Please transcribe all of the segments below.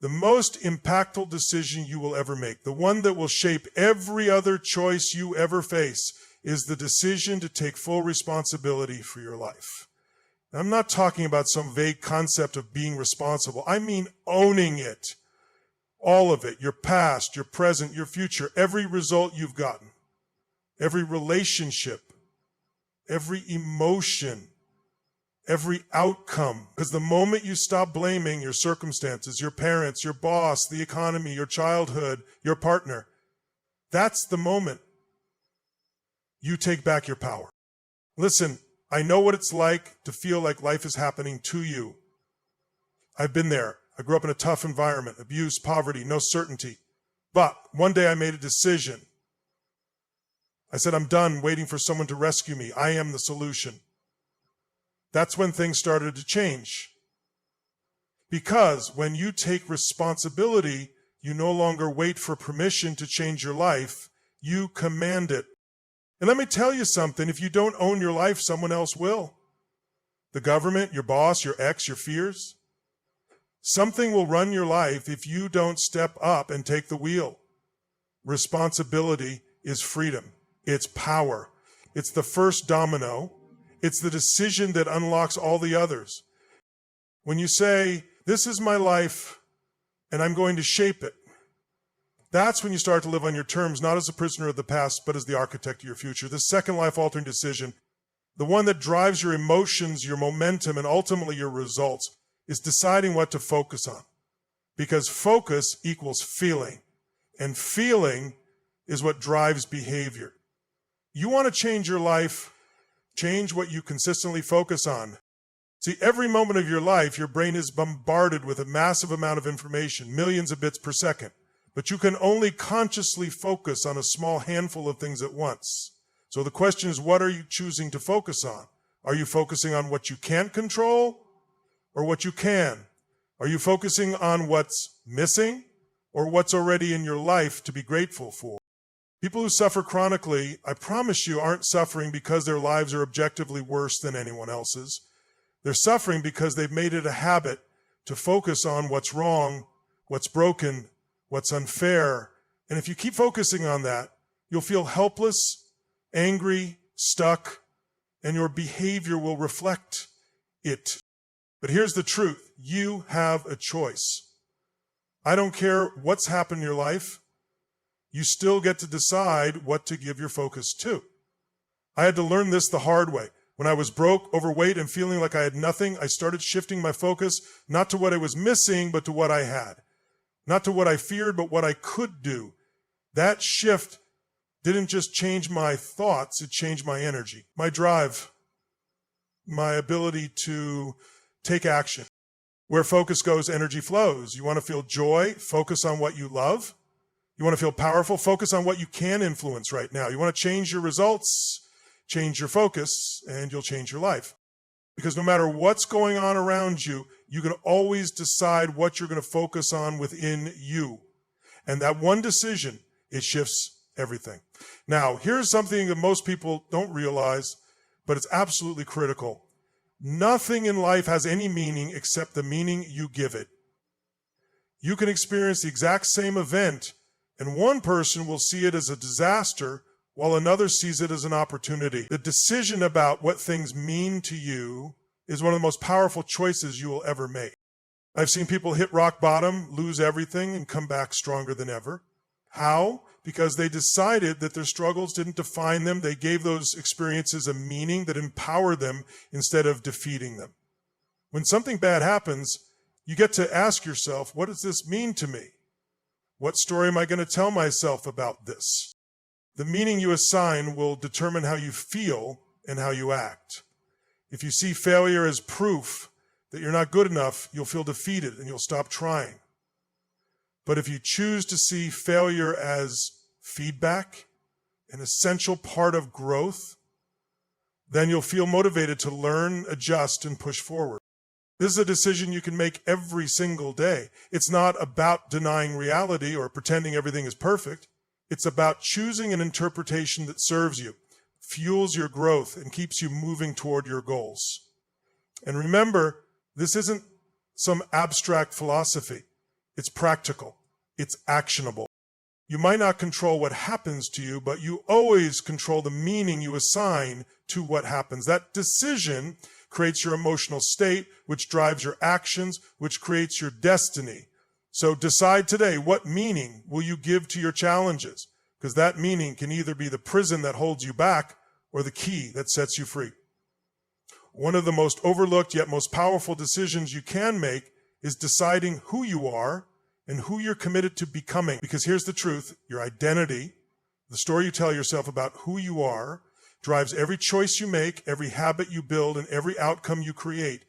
The most impactful decision you will ever make, the one that will shape every other choice you ever face, is the decision to take full responsibility for your life. Now, I'm not talking about some vague concept of being responsible. I mean owning it. All of it, your past, your present, your future, every result you've gotten, every relationship, every emotion, every outcome. Because the moment you stop blaming your circumstances, your parents, your boss, the economy, your childhood, your partner, that's the moment you take back your power. Listen, I know what it's like to feel like life is happening to you. I've been there. I grew up in a tough environment, abuse, poverty, no certainty. But one day I made a decision. I said, I'm done waiting for someone to rescue me. I am the solution. That's when things started to change. Because when you take responsibility, you no longer wait for permission to change your life. You command it. And let me tell you something, if you don't own your life, someone else will. The government, your boss, your ex, your fears. Something will run your life if you don't step up and take the wheel. Responsibility is freedom. It's power. It's the first domino. It's the decision that unlocks all the others. When you say, this is my life and I'm going to shape it, that's when you start to live on your terms, not as a prisoner of the past, but as the architect of your future. The second life-altering decision, the one that drives your emotions, your momentum, and ultimately your results, is deciding what to focus on. Because focus equals feeling, and feeling is what drives behavior. You want to change your life, change what you consistently focus on. See, every moment of your life, your brain is bombarded with a massive amount of information, millions of bits per second. But you can only consciously focus on a small handful of things at once. So the question is, what are you choosing to focus on? Are you focusing on what you can't control or what you can? Are you focusing on what's missing or what's already in your life to be grateful for? People who suffer chronically, I promise you, aren't suffering because their lives are objectively worse than anyone else's. They're suffering because they've made it a habit to focus on what's wrong, what's broken, what's unfair. And if you keep focusing on that, you'll feel helpless, angry, stuck, and your behavior will reflect it. But here's the truth. You have a choice. I don't care what's happened in your life. You still get to decide what to give your focus to. I had to learn this the hard way. When I was broke, overweight, and feeling like I had nothing, I started shifting my focus not to what I was missing, but to what I had. Not to what I feared, but what I could do. That shift didn't just change my thoughts, it changed my energy, my drive, my ability to take action. Where focus goes, energy flows. You want to feel joy? Focus on what you love. You want to feel powerful? Focus on what you can influence right now. You want to change your results? Change your focus, and you'll change your life. Because no matter what's going on around you, you can always decide what you're going to focus on within you. And that one decision, it shifts everything. Now, here's something that most people don't realize, but it's absolutely critical. Nothing in life has any meaning except the meaning you give it. You can experience the exact same event, and one person will see it as a disaster, while another sees it as an opportunity. The decision about what things mean to you is one of the most powerful choices you will ever make. I've seen people hit rock bottom, lose everything, and come back stronger than ever. How? Because they decided that their struggles didn't define them. They gave those experiences a meaning that empowered them instead of defeating them. When something bad happens, you get to ask yourself, what does this mean to me? What story am I going to tell myself about this? The meaning you assign will determine how you feel and how you act. If you see failure as proof that you're not good enough, you'll feel defeated and you'll stop trying. But if you choose to see failure as feedback, an essential part of growth, then you'll feel motivated to learn, adjust, and push forward. This is a decision you can make every single day. It's not about denying reality or pretending everything is perfect. It's about choosing an interpretation that serves you, fuels your growth, and keeps you moving toward your goals. And remember, this isn't some abstract philosophy. It's practical. It's actionable. You might not control what happens to you, but you always control the meaning you assign to what happens. That decision creates your emotional state, which drives your actions, which creates your destiny. So decide today, what meaning will you give to your challenges? Because that meaning can either be the prison that holds you back or the key that sets you free. One of the most overlooked yet most powerful decisions you can make is deciding who you are and who you're committed to becoming. Because here's the truth, your identity, the story you tell yourself about who you are, drives every choice you make, every habit you build, and every outcome you create.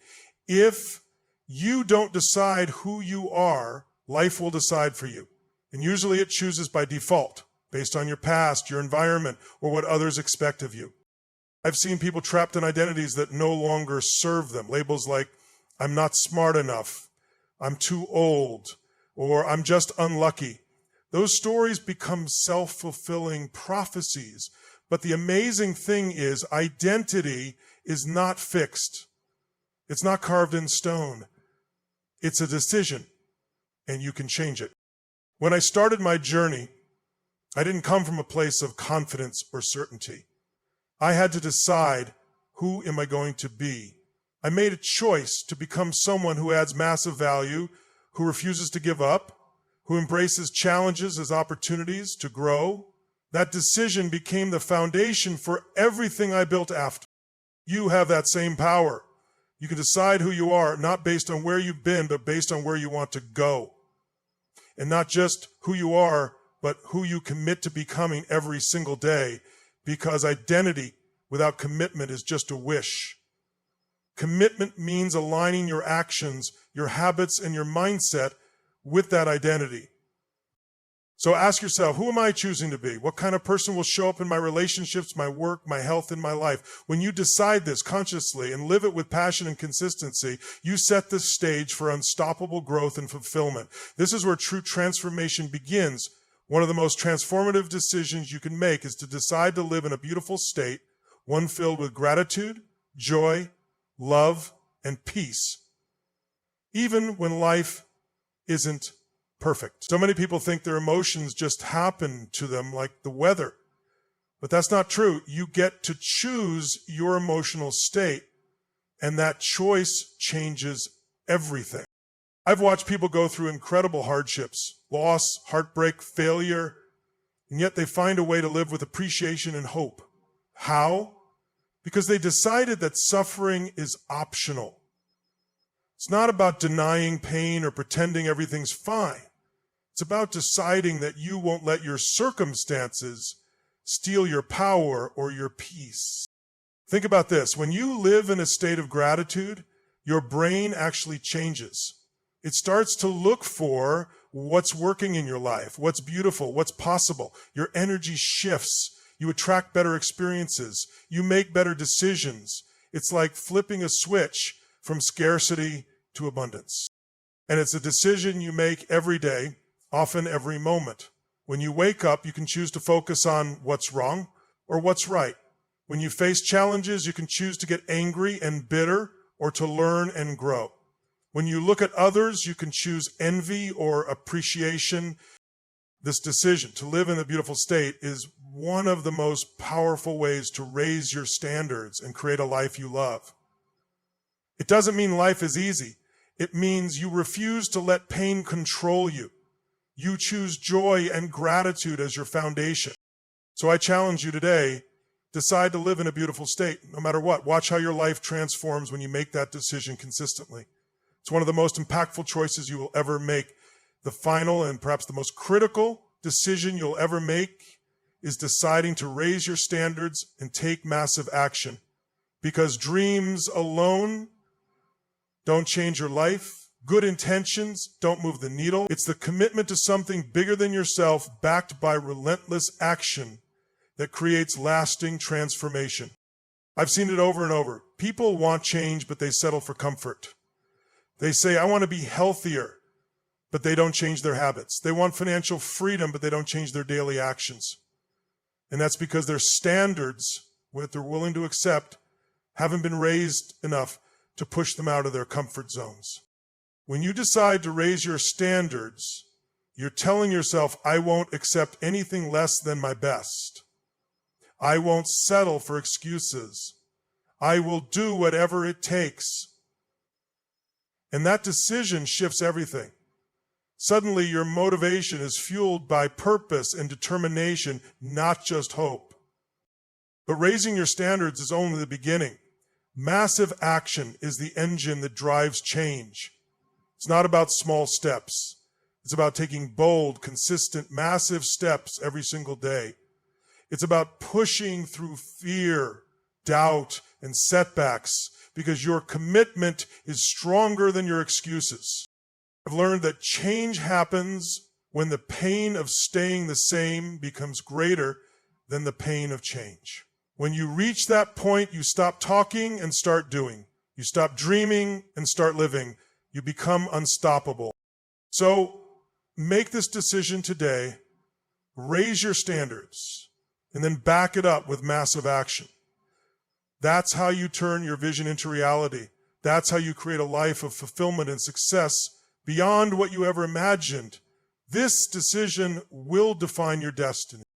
If you don't decide who you are, life will decide for you. And usually it chooses by default, based on your past, your environment, or what others expect of you. I've seen people trapped in identities that no longer serve them. Labels like, I'm not smart enough, I'm too old, or I'm just unlucky. Those stories become self-fulfilling prophecies. But the amazing thing is, identity is not fixed. It's not carved in stone. It's a decision, and you can change it. When I started my journey, I didn't come from a place of confidence or certainty. I had to decide, who am I going to be? I made a choice to become someone who adds massive value, who refuses to give up, who embraces challenges as opportunities to grow. That decision became the foundation for everything I built after. You have that same power. You can decide who you are, not based on where you've been, but based on where you want to go. And not just who you are, but who you commit to becoming every single day. Because identity without commitment is just a wish. Commitment means aligning your actions, your habits, and your mindset with that identity. So ask yourself, who am I choosing to be? What kind of person will show up in my relationships, my work, my health, and my life? When you decide this consciously and live it with passion and consistency, you set the stage for unstoppable growth and fulfillment. This is where true transformation begins. One of the most transformative decisions you can make is to decide to live in a beautiful state, one filled with gratitude, joy, love, and peace, even when life isn't perfect. So many people think their emotions just happen to them like the weather. But that's not true. You get to choose your emotional state, and that choice changes everything. I've watched people go through incredible hardships, loss, heartbreak, failure, and yet they find a way to live with appreciation and hope. How? Because they decided that suffering is optional. It's not about denying pain or pretending everything's fine. It's about deciding that you won't let your circumstances steal your power or your peace. Think about this. When you live in a state of gratitude, your brain actually changes. It starts to look for what's working in your life, what's beautiful, what's possible. Your energy shifts. You attract better experiences. You make better decisions. It's like flipping a switch from scarcity to abundance. And it's a decision you make every day, often every moment. When you wake up, you can choose to focus on what's wrong or what's right. When you face challenges, you can choose to get angry and bitter or to learn and grow. When you look at others, you can choose envy or appreciation. This decision to live in a beautiful state is one of the most powerful ways to raise your standards and create a life you love. It doesn't mean life is easy. It means you refuse to let pain control you. You choose joy and gratitude as your foundation. So I challenge you today, decide to live in a beautiful state, no matter what. Watch how your life transforms when you make that decision consistently. It's one of the most impactful choices you will ever make. The final and perhaps the most critical decision you'll ever make is deciding to raise your standards and take massive action. Because dreams alone don't change your life. Good intentions don't move the needle. It's the commitment to something bigger than yourself, backed by relentless action, that creates lasting transformation. I've seen it over and over. People want change, but they settle for comfort. They say, I want to be healthier, but they don't change their habits. They want financial freedom, but they don't change their daily actions. And that's because their standards, what they're willing to accept, haven't been raised enough to push them out of their comfort zones. When you decide to raise your standards, you're telling yourself, I won't accept anything less than my best. I won't settle for excuses. I will do whatever it takes. And that decision shifts everything. Suddenly, your motivation is fueled by purpose and determination, not just hope. But raising your standards is only the beginning. Massive action is the engine that drives change. It's not about small steps. It's about taking bold, consistent, massive steps every single day. It's about pushing through fear, doubt, and setbacks because your commitment is stronger than your excuses. I've learned that change happens when the pain of staying the same becomes greater than the pain of change. When you reach that point, you stop talking and start doing. You stop dreaming and start living. You become unstoppable. So make this decision today, raise your standards, and then back it up with massive action. That's how you turn your vision into reality. That's how you create a life of fulfillment and success beyond what you ever imagined. This decision will define your destiny.